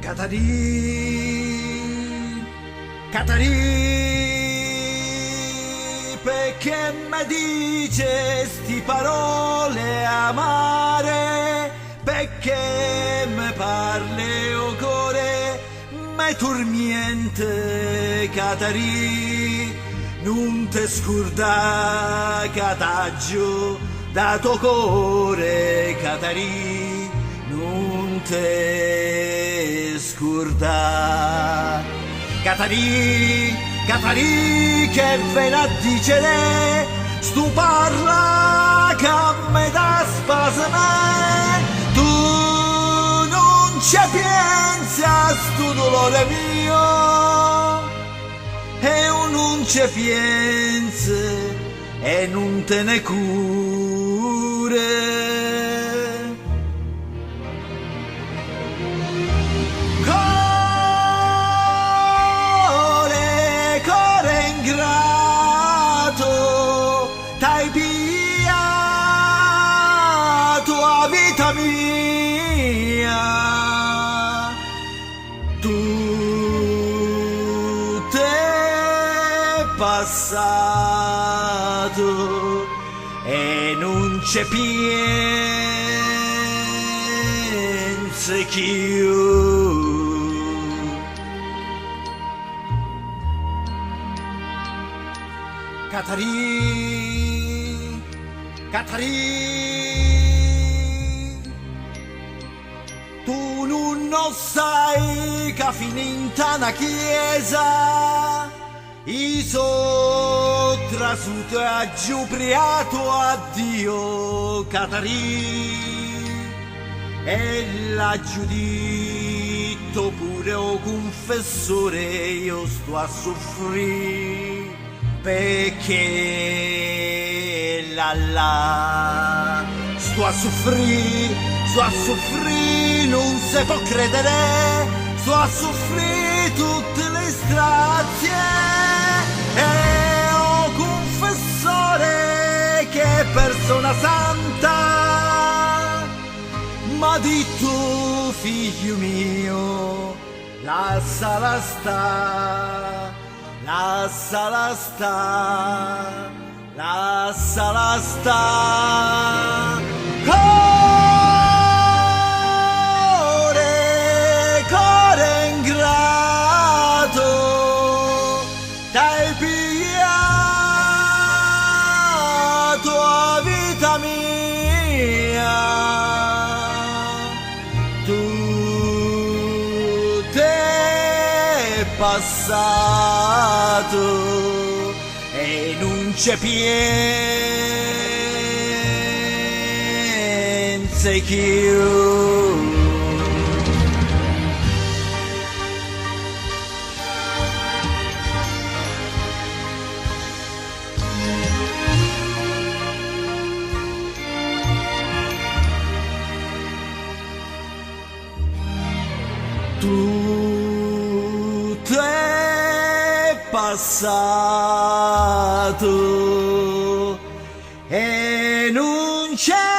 Catarì, Catarì, perché mi dice sti parole amare, perché mi parli o cuore, mi tormente Catarì, non te scurda cataggio da tuo cuore Catarì, non te scurda. Catarì, Catarì, che ve la dicere, stu parla che me da spasme, tu non ci pensi a stu dolore mio, e io non ci pensi e non te ne cure. T'hai pigliato la vita mia, tu t'è passato e non c'è pensi più. Catarì, Catarì, tu non sai che finita una chiesa, i so trasuto e aggiubriato a Dio, Catarì, e l'ha giudito pure o confessore, io sto a soffrire. Perché la sto a soffrire, non si può credere, sto a soffrire tutte le strazie, e ho confessore che persona santa, ma di tu figlio mio, la sala sta. La sala sta, la sala sta. Core, core ingrato, t'hai pigliato la vita mia, tu t'è passato e non c'è pensi più. Tu t'è passato e non c'è